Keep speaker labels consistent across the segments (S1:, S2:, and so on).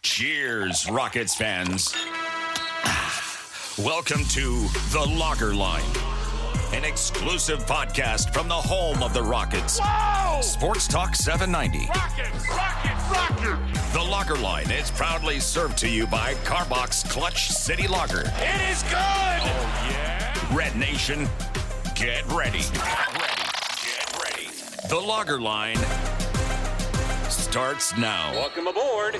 S1: Cheers, Rockets fans. Welcome to The Locker Line, an exclusive podcast from the home of the Rockets.
S2: Whoa!
S1: Sports Talk 790.
S2: Rockets!
S1: The Locker Line is proudly served to you by Carbox Clutch City Lager.
S2: It is good! Oh, yeah?
S1: Red Nation, get ready. Get ready. The Locker Line starts now.
S2: Welcome aboard.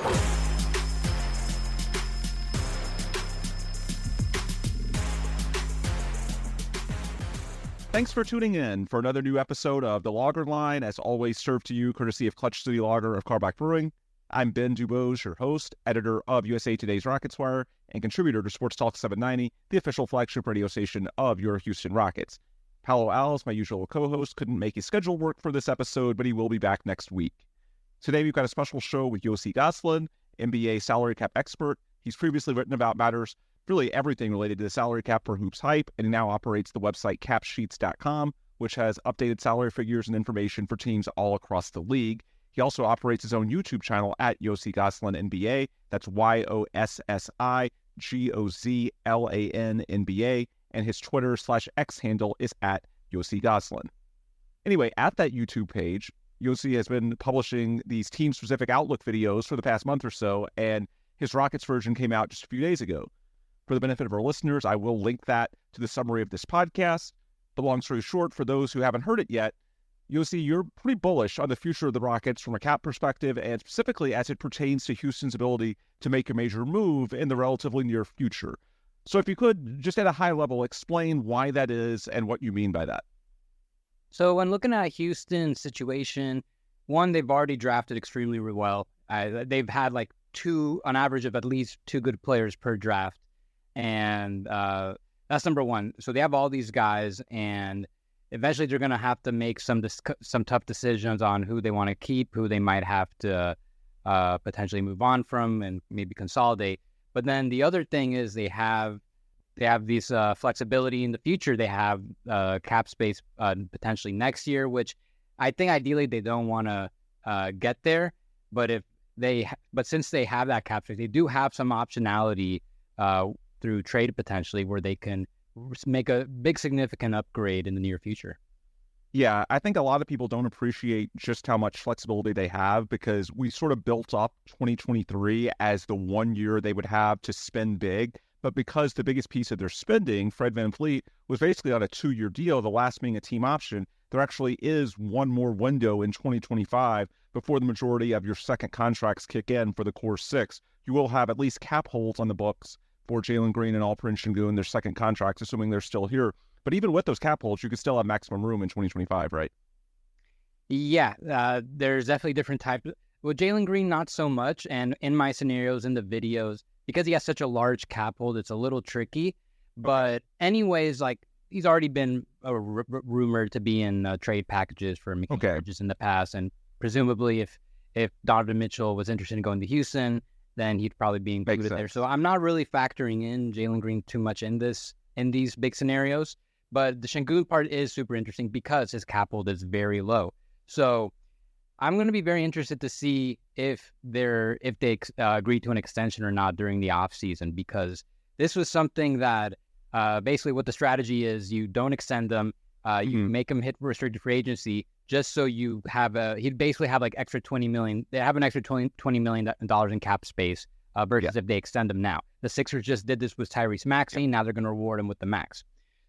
S3: Thanks for tuning in for another new episode of The Lager Line, as always served to you courtesy of Clutch City Lager of Carbach Brewing. I'm Ben DuBose, your host, editor of USA Today's Rockets Wire, and contributor to Sports Talk 790, the official flagship radio station of your Houston Rockets. Paolo Alves, my usual co-host, couldn't make his schedule work for this episode, but he will be back next week. Today we've got a special show with Yossi Gozlan, NBA salary cap expert. He's previously written about matters really everything related to the salary cap for Hoops Hype, and he now operates the website capsheets.com, which has updated salary figures and information for teams all across the league. He also operates his own YouTube channel at Yossi Gozlan NBA. That's YOSSI GOZLAN NBA, and his Twitter/X handle is at Yossi Gozlan. Anyway, at that YouTube page, Yossi has been publishing these team-specific Outlook videos for the past month or so, and his Rockets version came out just a few days ago. For the benefit of our listeners, I will link that to the summary of this podcast. But long story short, for those who haven't heard it yet, Yossi, you're pretty bullish on the future of the Rockets from a cap perspective, and specifically as it pertains to Houston's ability to make a major move in the relatively near future. So if you could, just at a high level, explain why that is and what you mean by that.
S4: So when looking at Houston's situation, one, they've already drafted extremely well. They've had like on average of at least two good players per draft. And that's number one. So they have all these guys, and eventually they're going to have to make some tough decisions on who they want to keep, who they might have to potentially move on from and maybe consolidate. But then the other thing is they have these flexibility in the future. They have cap space potentially next year, which I think ideally they don't want to get there. But since they have that cap space, they do have some optionality through trade potentially where they can make a big significant upgrade in the near future.
S3: Yeah, I think a lot of people don't appreciate just how much flexibility they have, because we sort of built up 2023 as the 1 year they would have to spend big. But because the biggest piece of their spending, Fred VanVleet, was basically on a 2-year deal, the last being a team option, there actually is one more window in 2025 before the majority of your second contracts kick in for the core six. You will have at least cap holds on the books for Jalen Green and Alperen Sengun, their second contracts, assuming they're still here. But even with those cap holds, you could still have maximum room in 2025, right?
S4: Yeah, there's definitely different types. With Jalen Green, not so much. And in my scenarios, in the videos, because he has such a large cap hold, it's a little tricky. But anyways, like, he's already been rumored to be in trade packages for Mikal Bridges in the past. And presumably, if Donovan Mitchell was interested in going to Houston, then he'd probably be included there. So I'm not really factoring in Jalen Green too much in these big scenarios. But the Sengun part is super interesting because his cap hold is very low. So I'm going to be very interested to see if they agree to an extension or not during the offseason, because this was something that basically what the strategy is: you don't extend them, you make them hit restricted free agency, just so you have he'd basically have like extra $20 million. They have an extra $20 million in cap space versus if they extend them now. The Sixers just did this with Tyrese Maxey. Now they're going to reward him with the max.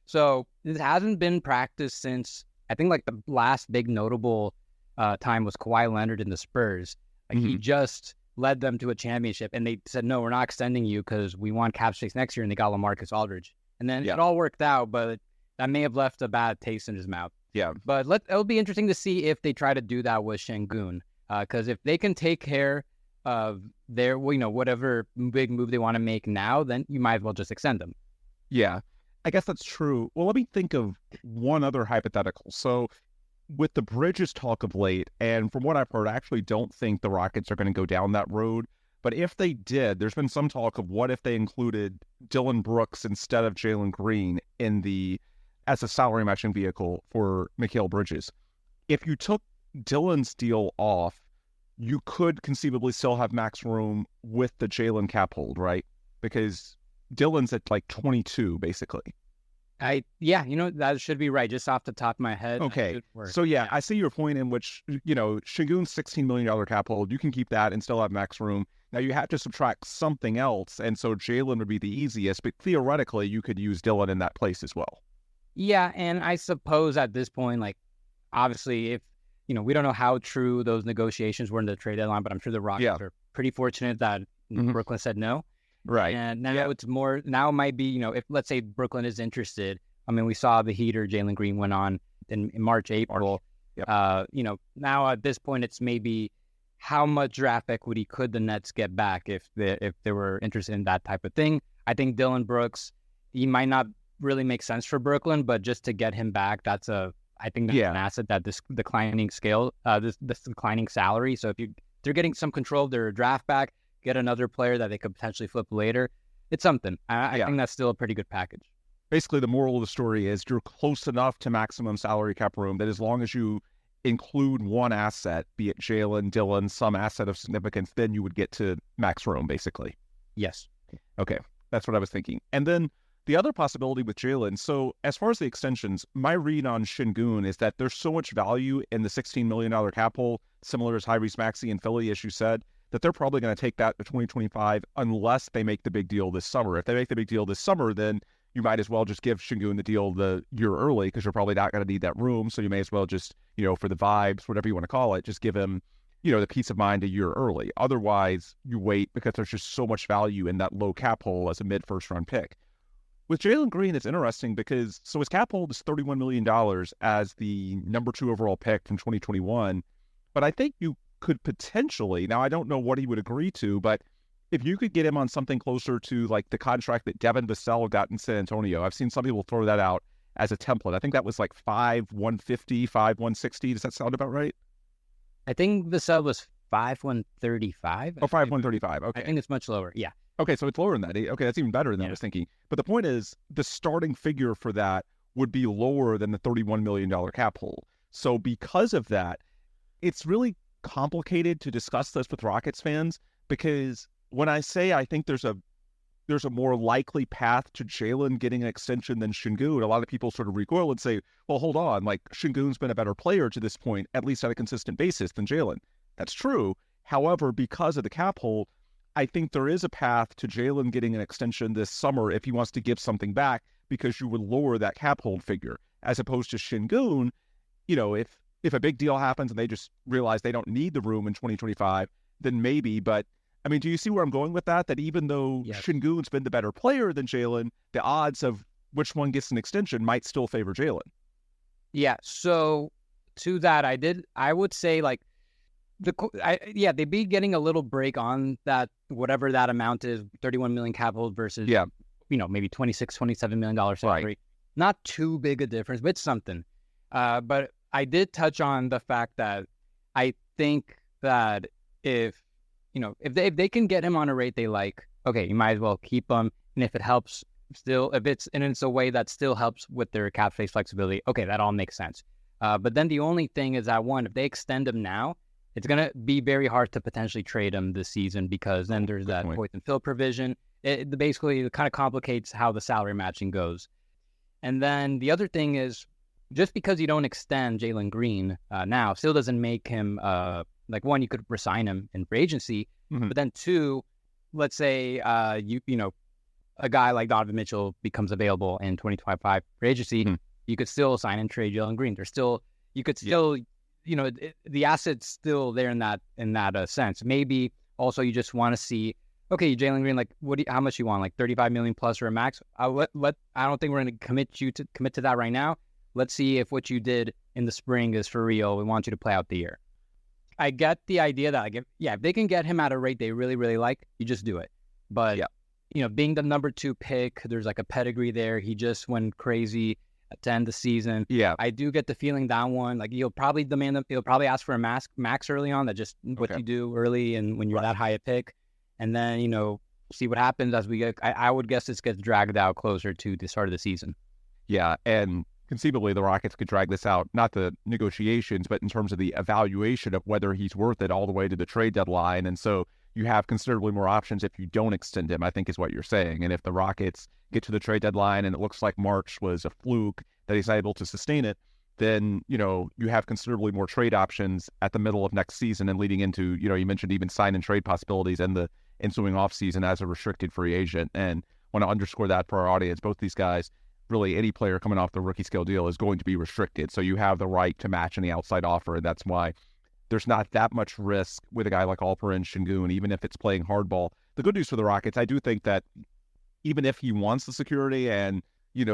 S4: So this hasn't been practiced since, I think, like the last big notable time was Kawhi Leonard in the Spurs. Like he just led them to a championship, and they said, no, we're not extending you because we want cap space next year, and they got LaMarcus Aldridge. And then it all worked out, but that may have left a bad taste in his mouth.
S3: Yeah.
S4: But it'll be interesting to see if they try to do that with Sengun, because if they can take care of their, whatever big move they want to make now, then you might as well just extend them.
S3: Yeah, I guess that's true. Well, let me think of one other hypothetical. So with the Bridges talk of late, and from what I've heard, I actually don't think the Rockets are going to go down that road. But if they did, there's been some talk of what if they included Dillon Brooks instead of Jalen Green as a salary matching vehicle for Mikal Bridges. If you took Dillon's deal off, you could conceivably still have max room with the Jalen cap hold, right? Because Dylan's at like 22, basically.
S4: That should be right. Just off the top of my head.
S3: Okay. So yeah, I see your point in which, Sengun's $16 million cap hold, you can keep that and still have max room. Now you have to subtract something else. And so Jalen would be the easiest, but theoretically you could use Dylan in that place as well.
S4: Yeah. And I suppose at this point, like, obviously if, we don't know how true those negotiations were in the trade deadline, but I'm sure the Rockets are pretty fortunate that Brooklyn said no.
S3: Right.
S4: And now it's more, now it might be, if let's say Brooklyn is interested. I mean, we saw the heater Jalen Green went on in March, April.
S3: Yep.
S4: Now at this point, it's maybe how much draft equity could the Nets get back if they were interested in that type of thing. I think Dylan Brooks, he might not really make sense for Brooklyn, but just to get him back, that's an asset that this declining scale, this declining salary. So if they're getting some control of their draft back, get another player that they could potentially flip later, it's something. I think that's still a pretty good package.
S3: Basically, the moral of the story is you're close enough to maximum salary cap room that as long as you include one asset, be it Jalen, Dylan, some asset of significance, then you would get to max room, basically.
S4: Yes.
S3: Okay, that's what I was thinking. And then the other possibility with Jalen, so as far as the extensions, my read on Sengun is that there's so much value in the $16 million cap hole, similar as Tyrese Maxey in Philly, as you said, that they're probably going to take that to 2025 unless they make the big deal this summer. If they make the big deal this summer, then you might as well just give Sengun the deal the year early because you're probably not going to need that room. So you may as well just, for the vibes, whatever you want to call it, just give him, the peace of mind a year early. Otherwise, you wait because there's just so much value in that low cap hole as a mid-first round pick. With Jalen Green, it's interesting because his cap hold is $31 million as the number 2 overall pick from 2021. But I think you could potentially, now I don't know what he would agree to, but if you could get him on something closer to like the contract that Devin Vassell got in San Antonio, I've seen some people throw that out as a template. I think that was like 5,150, 5,160. Does that sound about right?
S4: I think Vassell was 5,135.
S3: Oh, 5,135. Okay.
S4: I think it's much lower. Yeah.
S3: Okay, so it's lower than that. Okay, that's even better than I was thinking. But the point is, the starting figure for that would be lower than the $31 million cap hold. So because of that, it's really complicated to discuss this with Rockets fans because when I say I think there's a more likely path to Jalen getting an extension than Sengun, a lot of people sort of recoil and say, well, hold on, like Sengun's been a better player to this point, at least on a consistent basis than Jalen. That's true. However, because of the cap hold, I think there is a path to Jalen getting an extension this summer if he wants to give something back because you would lower that cap hold figure. As opposed to Sengun, if a big deal happens and they just realize they don't need the room in 2025, then maybe. But, I mean, do you see where I'm going with that? That even though Sengun's been the better player than Jalen, the odds of which one gets an extension might still favor Jalen.
S4: Yeah, so to that, I would say, like, they'd be getting a little break on that, whatever that amount is, 31 million cap hold versus, maybe $26, $27 million salary. Right. Not too big a difference, but it's something. But I did touch on the fact that I think that if they can get him on a rate they like, okay, you might as well keep him. And if it helps still, if it's a way that still helps with their cap space flexibility, okay, that all makes sense. But then the only thing is that if they extend him now, it's going to be very hard to potentially trade him this season because then there's that poison fill provision. It basically kind of complicates how the salary matching goes. And then the other thing is, just because you don't extend Jalen Green now still doesn't make him, one, you could resign him in free agency, but then two, let's say a guy like Donovan Mitchell becomes available in 2025 free agency, you could still sign and trade Jalen Green. The asset's still there in that sense. Maybe also you just want to see, okay, Jalen Green, like how much you want, like 35 million plus or a max? I don't think we're going to commit to that right now. Let's see if what you did in the spring is for real. We want you to play out the year. I get the idea that if they can get him at a rate they really, really like, you just do it. But being the number 2 pick, there's like a pedigree there. He just went crazy to end the season. Yeah, I do get the feeling that one, like he'll probably he'll probably ask for a max early on. That just what you do early and when you're that high a pick, and then see what happens as we get. I would guess this gets dragged out closer to the start of the season.
S3: Yeah, and conceivably the Rockets could drag this out, not the negotiations, but in terms of the evaluation of whether he's worth it all the way to the trade deadline. And so you have considerably more options if you don't extend him, I think is what you're saying. And if the Rockets get to the trade deadline and it looks like March was a fluke, that he's able to sustain it, then, you have considerably more trade options at the middle of next season and leading into, you mentioned even sign and trade possibilities and the ensuing offseason as a restricted free agent. And want to underscore that for our audience. Both these guys, really any player coming off the rookie scale deal is going to be restricted. So you have the right to match any outside offer. And that's why there's not that much risk with a guy like Alperen Sengun, even if it's playing hardball. The good news for the Rockets, I do think that even if he wants the security and,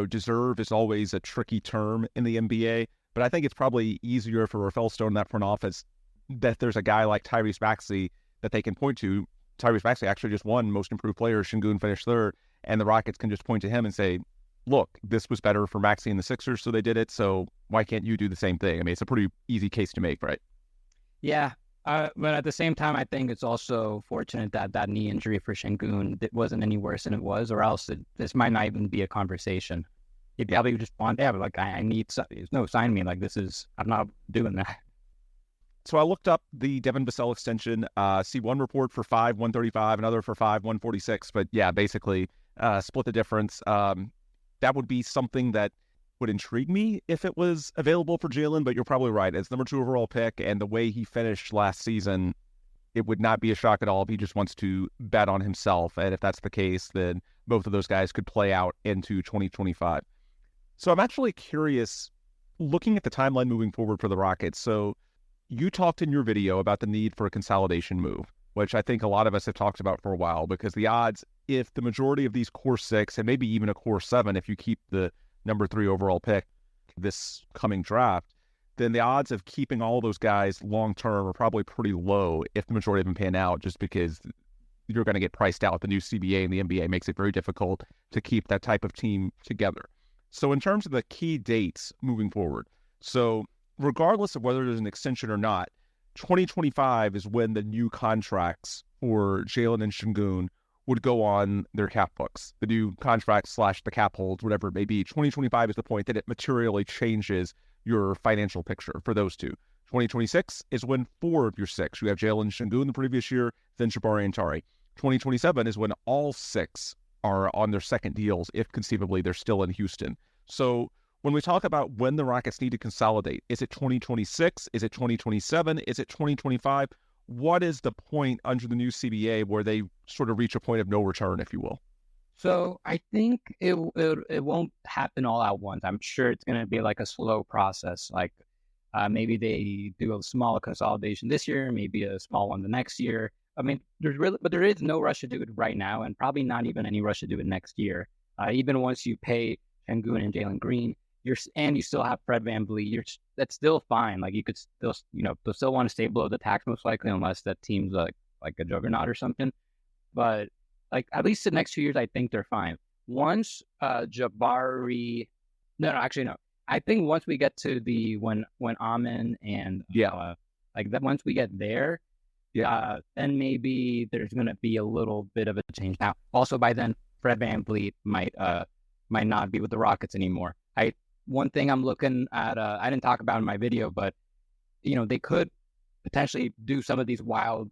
S3: deserve is always a tricky term in the NBA, but I think it's probably easier for Rafael Stone in that front office that there's a guy like Tyrese Maxey that they can point to. Tyrese Maxey actually just won Most Improved Player. Sengun finished third, and the Rockets can just point to him and say, look, this was better for Maxey and the Sixers, so they did it, so why can't you do the same thing? I mean, it's a pretty easy case to make, right?
S4: Yeah, but at the same time, I think it's also fortunate that knee injury for Sengun wasn't any worse than it was, or else this might not even be a conversation. He'd probably just want, like, I need, sign me. Like, I'm not doing that.
S3: So I looked up the Devin Vassell extension, see one report for 5/135, another for 5/146, but yeah, basically split the difference. That would be something that would intrigue me if it was available for Jalen, but you're probably right. As number 2 overall pick and the way he finished last season, it would not be a shock at all if he just wants to bet on himself. And if that's the case, then both of those guys could play out into 2025. So I'm actually curious, looking at the timeline moving forward for the Rockets. So you talked in your video about the need for a consolidation move, which I think a lot of us have talked about for a while, because the odds, if the majority of these core 6 and maybe even a core 7, if you keep the number 3 overall pick this coming draft, then the odds of keeping all those guys long-term are probably pretty low if the majority of them pan out, just because you're going to get priced out. The new CBA and the NBA makes it very difficult to keep that type of team together. So in terms of the key dates moving forward, so regardless of whether there's an extension or not, 2025 is when the new contracts for Jalen and Sengun would go on their cap books. The new contracts / the cap holds, whatever it may be. 2025 is the point that it materially changes your financial picture for those two. 2026 is when 4 of your 6, you have Jalen Sengun the previous year, then Jabari and Tari. 2027 is when all 6 are on their second deals, if conceivably they're still in Houston. So when we talk about when the Rockets need to consolidate, is it 2026? Is it 2027? Is it 2025? What is the point under the new CBA where they sort of reach a point of no return, if you will?
S4: So I think it won't happen all at once. I'm sure it's going to be like a slow process. Like maybe they do a small consolidation this year, maybe a small one the next year. I mean, but there is no rush to do it right now, and probably not even any rush to do it next year. Even once you pay Sengun and Jalen Green, you still have Fred VanVleet, that's still fine. Like you could still, they'll still want to stay below the tax most likely, unless that team's like a juggernaut or something. But like at least the next 2 years, I think they're fine. Once Jabari, actually no. I think once we get to when Amen and like that, once we get there, then maybe there's gonna be a little bit of a change. Now, also by then, Fred VanVleet might not be with the Rockets anymore. One thing I'm looking at, I didn't talk about in my video, but they could potentially do some of these wild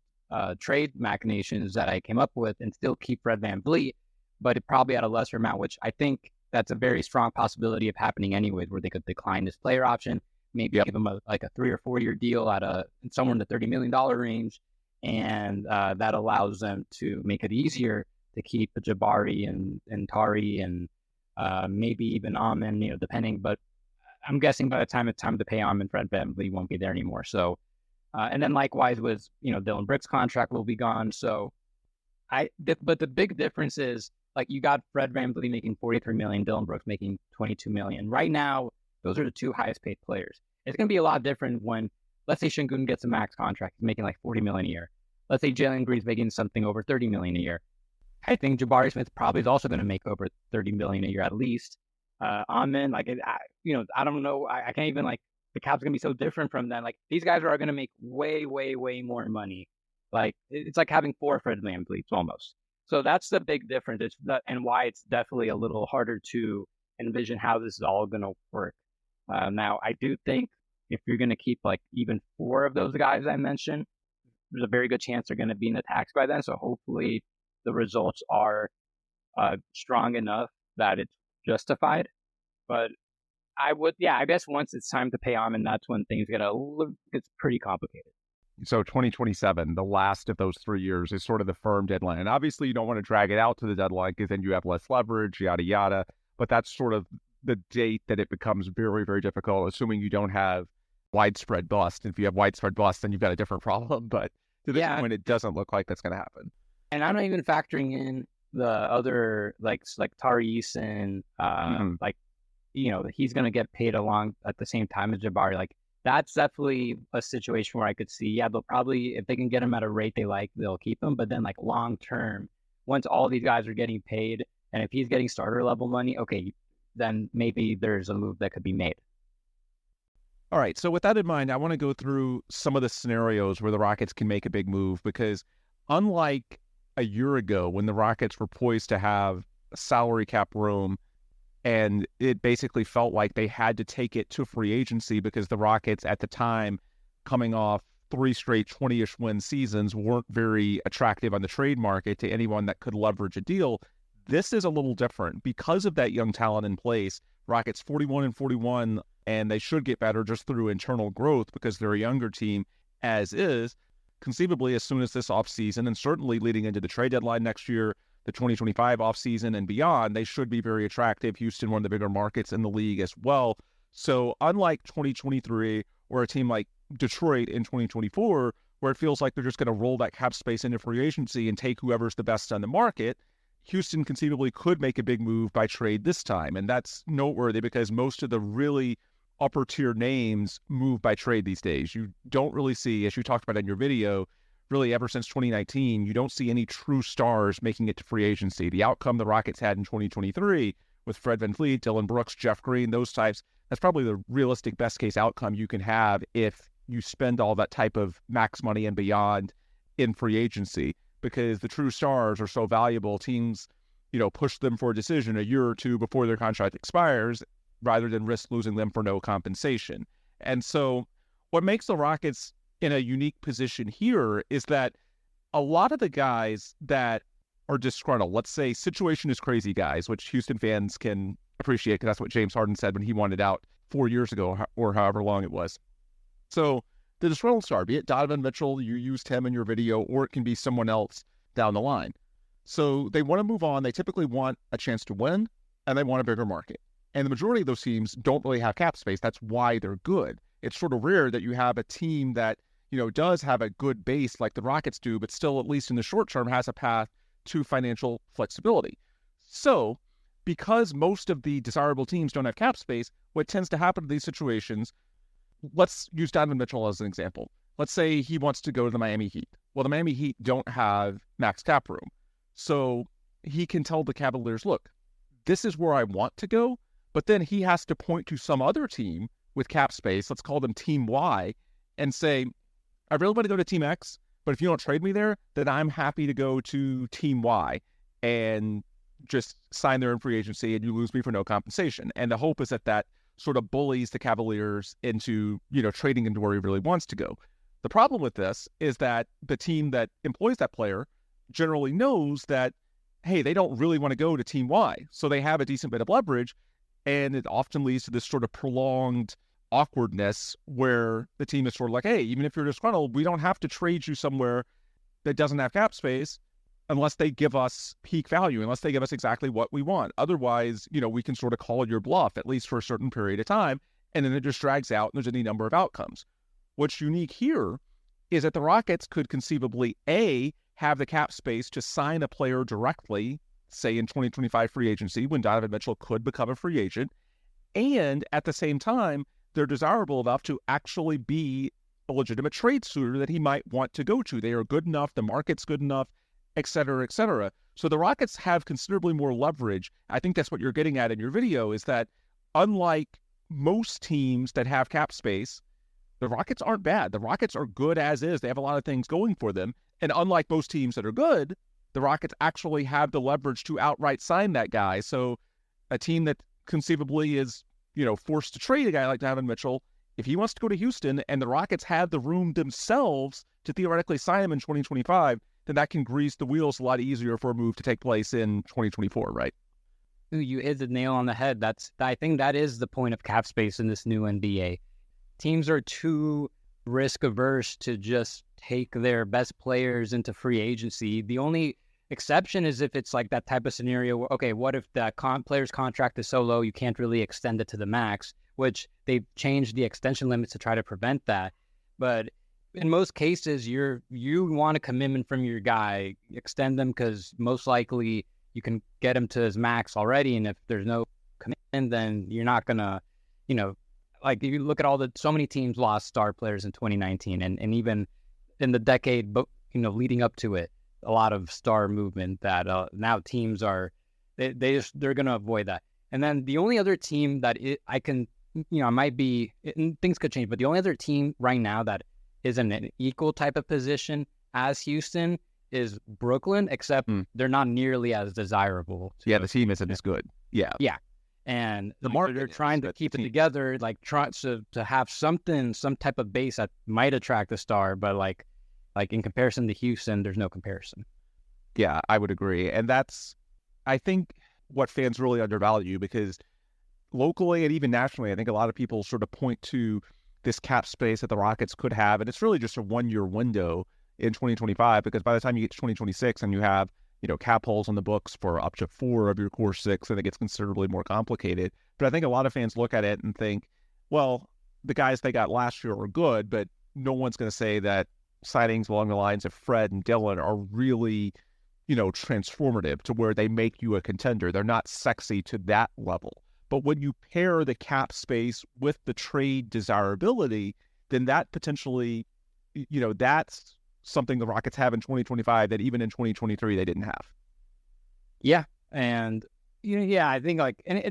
S4: trade machinations that I came up with and still keep Fred VanVleet, but it probably at a lesser amount, which I think that's a very strong possibility of happening anyways, where they could decline this player option, maybe give him a 3 or 4 year deal at somewhere in the $30 million range, and that allows them to make it easier to keep Jabari and Tari and maybe even Amen, depending. But I'm guessing by the time it's time to pay Amen, Fred VanVleet won't be there anymore. So, and then likewise with Dylan Brooks' contract will be gone. So, but the big difference is like you got Fred VanVleet making $43 million, Dylan Brooks making $22 million. Right now, those are the 2 highest paid players. It's going to be a lot different when, let's say Sengun gets a max contract, he's making like $40 million a year. Let's say Jalen Green's making something over $30 million a year. I think Jabari Smith probably is also going to make over $30 million a year at least. Amen, I don't know. I can't even the cap's going to be so different from them. Like these guys are going to make way, way, way more money. Like it's like having 4 Fred VanVleets almost. So that's the big difference. And why it's definitely a little harder to envision how this is all going to work. Now, I do think if you're going to keep like even 4 of those guys I mentioned, there's a very good chance they're going to be in the tax by then. So hopefully the results are strong enough that it's justified. But I guess once it's time to pay Amon, that's when things it's pretty complicated.
S3: So 2027, the last of those 3 years, is sort of the firm deadline. And obviously you don't want to drag it out to the deadline because then you have less leverage, yada, yada. But that's sort of the date that it becomes very, very difficult, assuming you don't have widespread bust. If you have widespread bust, then you've got a different problem. But to this point, it doesn't look like that's going to happen.
S4: And I'm not even factoring in the other, like Tyrese and, he's going to get paid along at the same time as Jabari. Like, that's definitely a situation where I could see, they'll probably, if they can get him at a rate they like, they'll keep him. But then, like, long term, once all these guys are getting paid, and if he's getting starter level money, okay, then maybe there's a move that could be made.
S3: All right. So with that in mind, I want to go through some of the scenarios where the Rockets can make a big move, because unlike a year ago when the Rockets were poised to have a salary cap room, and it basically felt like they had to take it to free agency because the Rockets at the time, coming off 3 straight 20-ish win seasons, weren't very attractive on the trade market to anyone that could leverage a deal. This is a little different because of that young talent in place. Rockets 41-41, and they should get better just through internal growth because they're a younger team as is. Conceivably, as soon as this offseason, and certainly leading into the trade deadline next year, the 2025 offseason and beyond, they should be very attractive. Houston, one of the bigger markets in the league as well. So unlike 2023 or a team like Detroit in 2024, where it feels like they're just going to roll that cap space into free agency and take whoever's the best on the market, Houston conceivably could make a big move by trade this time. And that's noteworthy because most of the really upper tier names move by trade these days. You don't really see, as you talked about in your video, really ever since 2019, you don't see any true stars making it to free agency. The outcome the Rockets had in 2023 with Fred VanVleet, Dylan Brooks, Jeff Green, those types, that's probably the realistic best case outcome you can have if you spend all that type of max money and beyond in free agency, because the true stars are so valuable. Teams, push them for a decision a year or two before their contract expires rather than risk losing them for no compensation. And so what makes the Rockets in a unique position here is that a lot of the guys that are disgruntled, let's say situation is crazy guys, which Houston fans can appreciate because that's what James Harden said when he wanted out 4 years ago or however long it was. So the disgruntled star, be it Donovan Mitchell, you used him in your video, or it can be someone else down the line. So they want to move on. They typically want a chance to win, and they want a bigger market. And the majority of those teams don't really have cap space. That's why they're good. It's sort of rare that you have a team that does have a good base like the Rockets do, but still, at least in the short term, has a path to financial flexibility. So because most of the desirable teams don't have cap space, what tends to happen in these situations, let's use Donovan Mitchell as an example. Let's say he wants to go to the Miami Heat. Well, the Miami Heat don't have max cap room. So he can tell the Cavaliers, look, this is where I want to go, but then he has to point to some other team with cap space, let's call them Team Y, and say, I really want to go to Team X, but if you don't trade me there, then I'm happy to go to Team Y and just sign there in free agency and you lose me for no compensation. And the hope is that sort of bullies the Cavaliers into, trading into where he really wants to go. The problem with this is that the team that employs that player generally knows that, hey, they don't really want to go to Team Y. So they have a decent bit of leverage, and it often leads to this sort of prolonged awkwardness where the team is sort of like, hey, even if you're disgruntled, we don't have to trade you somewhere that doesn't have cap space unless they give us peak value, unless they give us exactly what we want. Otherwise, we can sort of call your bluff, at least for a certain period of time, and then it just drags out and there's any number of outcomes. What's unique here is that the Rockets could conceivably, A, have the cap space to sign a player directly, say in 2025 free agency, when Donovan Mitchell could become a free agent, and at the same time, they're desirable enough to actually be a legitimate trade suitor that he might want to go to. They are good enough, the market's good enough, et cetera, et cetera. So the Rockets have considerably more leverage. I think that's what you're getting at in your video, is that unlike most teams that have cap space, the Rockets aren't bad. The Rockets are good as is. They have a lot of things going for them. And unlike most teams that are good, the Rockets actually have the leverage to outright sign that guy. So a team that conceivably is forced to trade a guy like Donovan Mitchell, if he wants to go to Houston and the Rockets have the room themselves to theoretically sign him in 2025, then that can grease the wheels a lot easier for a move to take place in 2024, right?
S4: You hit the nail on the head. I think that is the point of cap space in this new NBA. Teams are too risk averse to just take their best players into free agency. The only exception is if it's like that type of scenario where, okay, what if that player's contract is so low you can't really extend it to the max, which they've changed the extension limits to try to prevent that. But in most cases, you want a commitment from your guy, extend them, because most likely you can get him to his max already. And if there's no commitment, then you're not going to, like you look at so many teams lost star players in 2019 and even in the decade, leading up to it, a lot of star movement that now teams are, they're going to avoid that. And then the only other team that things could change, but the only other team right now that is in an equal type of position as Houston is Brooklyn, except they're not nearly as desirable.
S3: The team isn't as good. Yeah.
S4: And they're trying to keep it together, like trying to have some type of base that might attract a star, but like in comparison to Houston, there's no comparison.
S3: Yeah, I would agree. And that's, I think, what fans really undervalue, because locally and even nationally, I think a lot of people sort of point to this cap space that the Rockets could have, and it's really just a one-year window in 2025, because by the time you get to 2026 and you have cap holes on the books for up to 4 of your core 6, and it gets considerably more complicated. But I think a lot of fans look at it and think, well, the guys they got last year are good, but no one's going to say that signings along the lines of Fred and Dylan are really, transformative to where they make you a contender. They're not sexy to that level. But when you pair the cap space with the trade desirability, then that potentially, that's something the Rockets have in 2025 that even in 2023 they didn't have.
S4: Yeah, and I think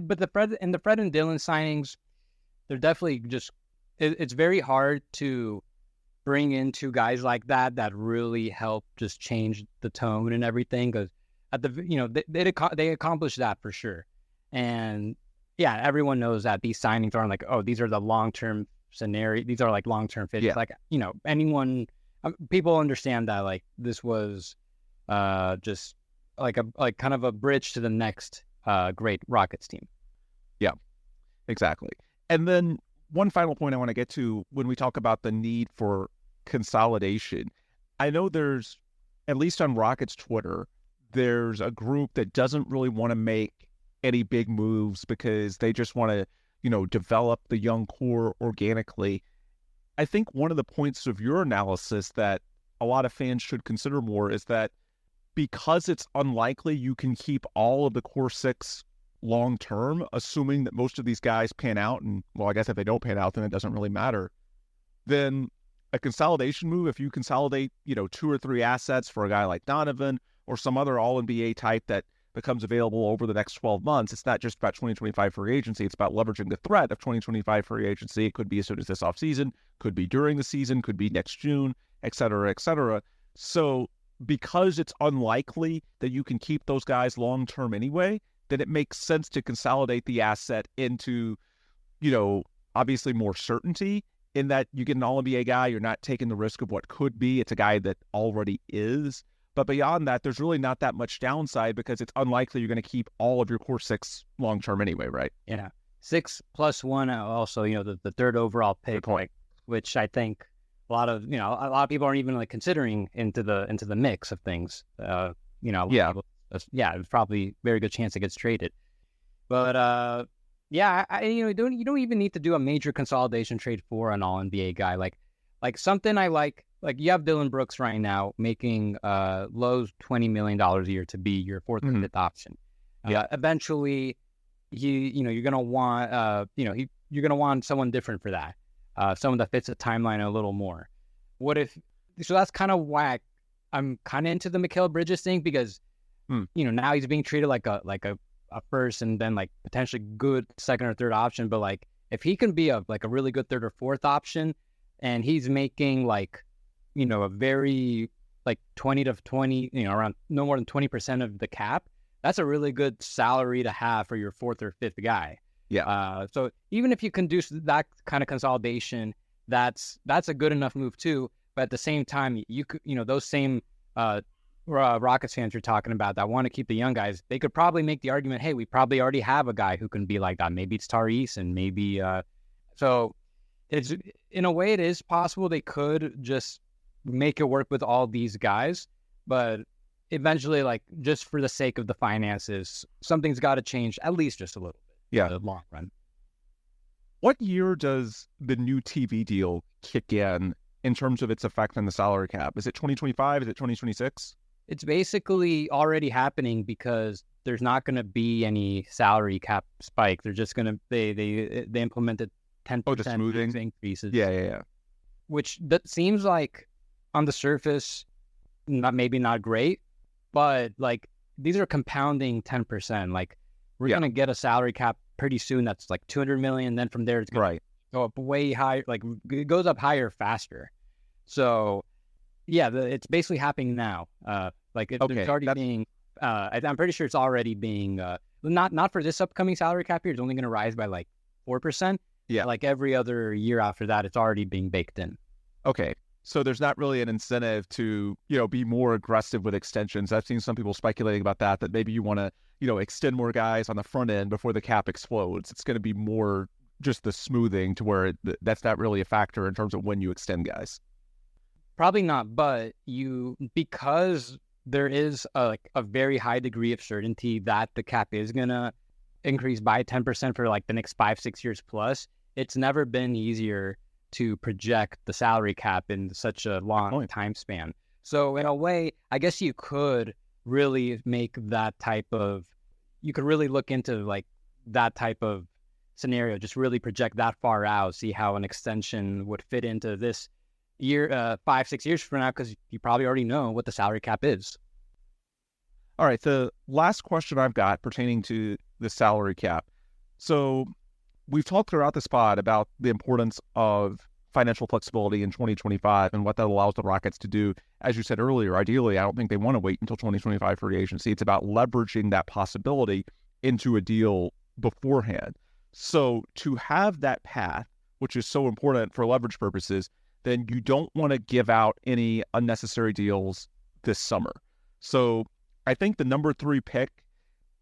S4: but the Fred and Dylan signings, they're definitely just. It's very hard to bring in 2 guys like that really help just change the tone and everything. Because at they accomplished that for sure, and yeah, everyone knows that these signings aren't like, oh, these are the long term scenario. These are like long term fits. Yeah. Like anyone. People understand that like this was just like kind of a bridge to the next great Rockets team.
S3: Yeah, exactly. And then one final point I want to get to when we talk about the need for consolidation. I know there's, at least on Rockets Twitter, there's a group that doesn't really want to make any big moves because they just want to, develop the young core organically. I think one of the points of your analysis that a lot of fans should consider more is that because it's unlikely you can keep all of the core 6 long term, assuming that most of these guys pan out, and well, I guess if they don't pan out, then it doesn't really matter. Then a consolidation move, if you consolidate, 2 or 3 assets for a guy like Donovan or some other All-NBA type that becomes available over the next 12 months, it's not just about 2025 free agency. It's about leveraging the threat of 2025 free agency. It could be as soon as this offseason, could be during the season, could be next June, et cetera, et cetera. So because it's unlikely that you can keep those guys long-term anyway, then it makes sense to consolidate the asset into, obviously more certainty in that you get an All-NBA guy. You're not taking the risk of what could be. It's a guy that already is. But beyond that, there's really not that much downside because it's unlikely you're going to keep all of your core 6 long-term anyway, right?
S4: Yeah. 6 plus 1, also, the third overall pick, which I think a lot of people aren't even considering into the mix of things. People, it's probably a very good chance it gets traded. But you don't even need to do a major consolidation trade for an All-NBA guy. Like something I like you have Dylan Brooks right now making low $20 million a year to be your 4th or 5th option. Eventually, you're gonna want you're gonna want someone different for that, someone that fits the timeline a little more. So that's kind of why I'm kind of into the Mikal Bridges thing, because now he's being treated like a first and then potentially good 2nd or 3rd option. But if he can be a really good 3rd or 4th option, and he's making a very 20 to 20, around no more than 20% of the cap, that's a really good salary to have for your 4th or 5th guy.
S3: Yeah.
S4: So even if you can do that kind of consolidation, that's a good enough move too. But at the same time, you could, those same Rockets fans you're talking about that want to keep the young guys, they could probably make the argument, hey, we probably already have a guy who can be like that. Maybe it's Tyrese, and maybe so it's, in a way, it is possible they could just make it work with all these guys, but eventually, like, just for the sake of the finances, something's got to change, at least just a little bit.
S3: Yeah.
S4: In the long run.
S3: What year does the new TV deal kick in terms of its effect on the salary cap? Is it 2025? Is it 2026?
S4: It's basically already happening because there's not going to be any salary cap spike. They're just going to they implemented 10%
S3: smoothing
S4: increases.
S3: Yeah.
S4: Which that seems like on the surface, maybe not great, but like these are compounding 10%. Like we're going to get a salary cap pretty soon that's like $200 million. Then from there it's going to go up way higher. Like it goes up higher faster. So yeah, it's basically happening now. It's already being. I'm pretty sure it's already being. Not for this upcoming salary cap year. It's only going to rise by like 4%.
S3: Yeah.
S4: Like every other year after that, it's already being baked in.
S3: Okay. So there's not really an incentive to, be more aggressive with extensions. I've seen some people speculating about that maybe you want to, extend more guys on the front end before the cap explodes. It's going to be more just the smoothing to where that's not really a factor in terms of when you extend guys.
S4: Probably not, but because there is a very high degree of certainty that the cap is going to increase by 10% for like the next 5-6 years plus, it's never been easier to project the salary cap in such a long time span. So in a way, I guess you could really make that type of, you could really look into like that type of scenario, just really project that far out, see how an extension would fit into this year, 5-6 years from now, because you probably already know what the salary cap is.
S3: All right. The last question I've got pertaining to the salary cap. So we've talked throughout this pod about the importance of financial flexibility in 2025 and what that allows the Rockets to do. As you said earlier, ideally, I don't think they want to wait until 2025 free agency. It's about leveraging that possibility into a deal beforehand. So to have that path, which is so important for leverage purposes, then you don't want to give out any unnecessary deals this summer. So I think the number 3 pick,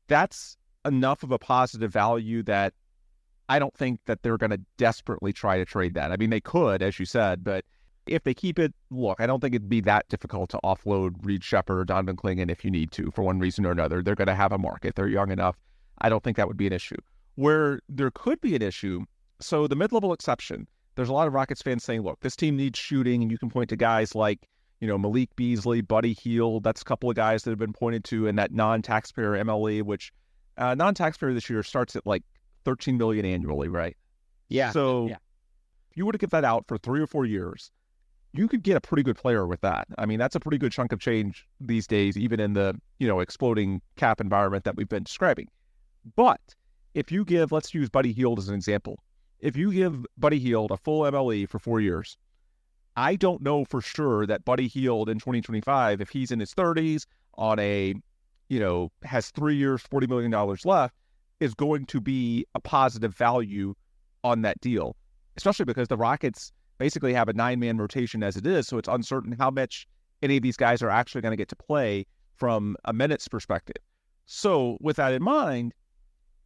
S3: that's enough of a positive value that I don't think that they're going to desperately try to trade that. I mean, they could, as you said, but if they keep it, look, I don't think it'd be that difficult to offload Reed Sheppard or Donovan Clingan if you need to, for one reason or another. They're going to have a market. They're young enough. I don't think that would be an issue. Where there could be an issue, so the mid-level exception, there's a lot of Rockets fans saying, look, this team needs shooting, and you can point to guys like, Malik Beasley, Buddy Hield. That's a couple of guys that have been pointed to in that non-taxpayer MLE, which non-taxpayer this year starts at like $13 million annually, right?
S4: Yeah.
S3: So if you were to give that out for 3 or 4 years, you could get a pretty good player with that. I mean, that's a pretty good chunk of change these days, even in the, exploding cap environment that we've been describing. But if you give, let's use Buddy Hield as an example. If you give Buddy Hield a full MLE for 4 years, I don't know for sure that Buddy Hield in 2025, if he's in his 30s on a, has 3 years, $40 million left, is going to be a positive value on that deal, especially because the Rockets basically have a 9-man rotation as it is. So it's uncertain how much any of these guys are actually going to get to play from a minutes perspective. So with that in mind,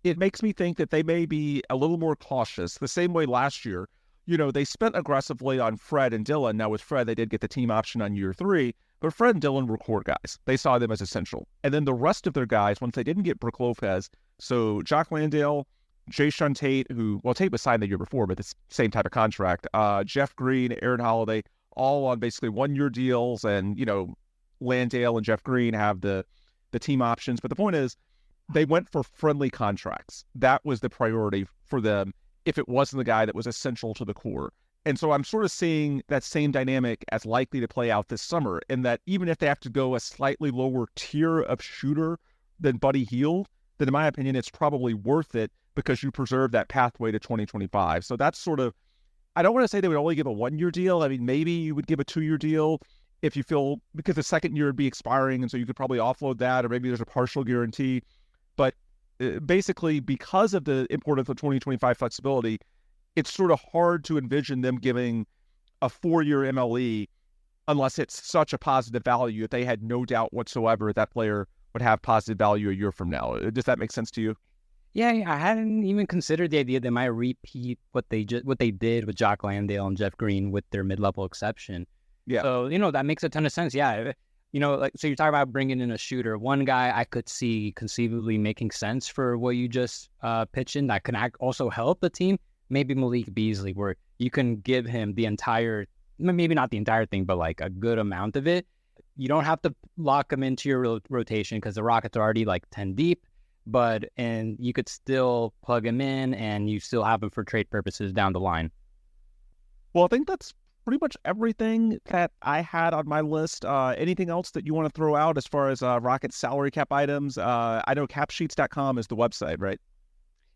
S3: it makes me think that they may be a little more cautious. The same way last year, they spent aggressively on Fred and Dylan. Now with Fred, they did get the team option on year 3, but Fred and Dylan were core guys. They saw them as essential. And then the rest of their guys, once they didn't get Brook Lopez, so Jock Landale, Jae'Sean Tate, Tate was signed the year before, but the same type of contract, Jeff Green, Aaron Holiday, all on basically 1-year deals. And, Landale and Jeff Green have the team options. But the point is, they went for friendly contracts. That was the priority for them if it wasn't the guy that was essential to the core. And so I'm sort of seeing that same dynamic as likely to play out this summer, in that even if they have to go a slightly lower tier of shooter than Buddy Hield, then in my opinion, it's probably worth it because you preserve that pathway to 2025. So that's sort of, I don't want to say they would only give a 1-year deal. I mean, maybe you would give a 2-year deal if you feel, because the second year would be expiring, and so you could probably offload that, or maybe there's a partial guarantee. But basically, because of the importance of 2025 flexibility, it's sort of hard to envision them giving a 4-year MLE unless it's such a positive value. If they had no doubt whatsoever that player would have positive value a year from now. Does that make sense to you?
S4: Yeah, I hadn't even considered the idea they might repeat what they did with Jock Landale and Jeff Green with their mid-level exception.
S3: Yeah.
S4: So, that makes a ton of sense. Yeah. Like, so you're talking about bringing in a shooter. One guy I could see conceivably making sense for what you just pitched in that can also help the team. Maybe Malik Beasley, where you can give him the entire, maybe not the entire thing, but like a good amount of it. You don't have to lock him into your rotation because the Rockets are already like 10 deep. And you could still plug him in and you still have him for trade purposes down the line.
S3: Well, I think that's pretty much everything that I had on my list. Anything else that you want to throw out as far as Rocket salary cap items? I know capsheets.com is the website, right?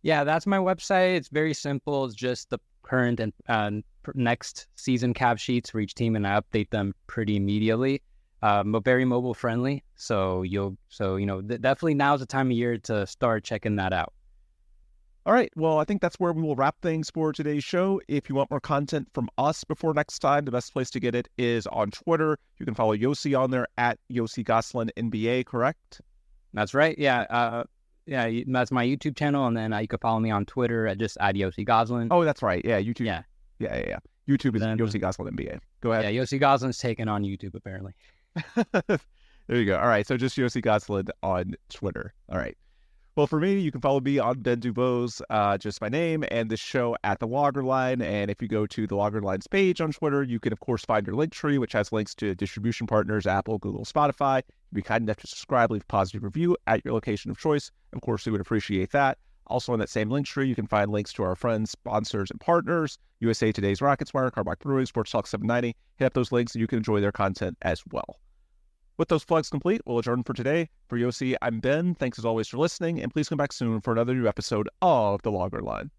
S4: Yeah, that's my website. It's very simple. It's just the current and next season cap sheets for each team, and I update them pretty immediately. But very mobile friendly. So definitely now's the time of year to start checking that out.
S3: All right. Well, I think that's where we will wrap things for today's show. If you want more content from us before next time, the best place to get it is on Twitter. You can follow Yossi on there at Yossi Gozlan NBA, correct?
S4: That's right. Yeah. That's my YouTube channel. And then you can follow me on Twitter at Yossi Gozlan.
S3: Oh, that's right. Yeah. YouTube.
S4: Yeah.
S3: YouTube is Yossi Gozlan NBA. Go ahead.
S4: Yeah. Yossi Gozlan's taken on YouTube, apparently.
S3: There you go. All right. So just Yossi Gozlan on Twitter. All right. Well, for me, you can follow me on Ben DuBose, just my name, and the show at The Logger Line. And if you go to The Logger Line's page on Twitter, you can, of course, find your link tree, which has links to distribution partners, Apple, Google, Spotify. Be kind enough to subscribe, leave a positive review at your location of choice. Of course, we would appreciate that. Also, on that same link tree, you can find links to our friends, sponsors, and partners, USA Today's Rockets Wire, Carbach Brewing, Sports Talk 790. Hit up those links and you can enjoy their content as well. With those plugs complete, we'll adjourn for today. For Yossi, I'm Ben. Thanks as always for listening, and please come back soon for another new episode of The Logger Line.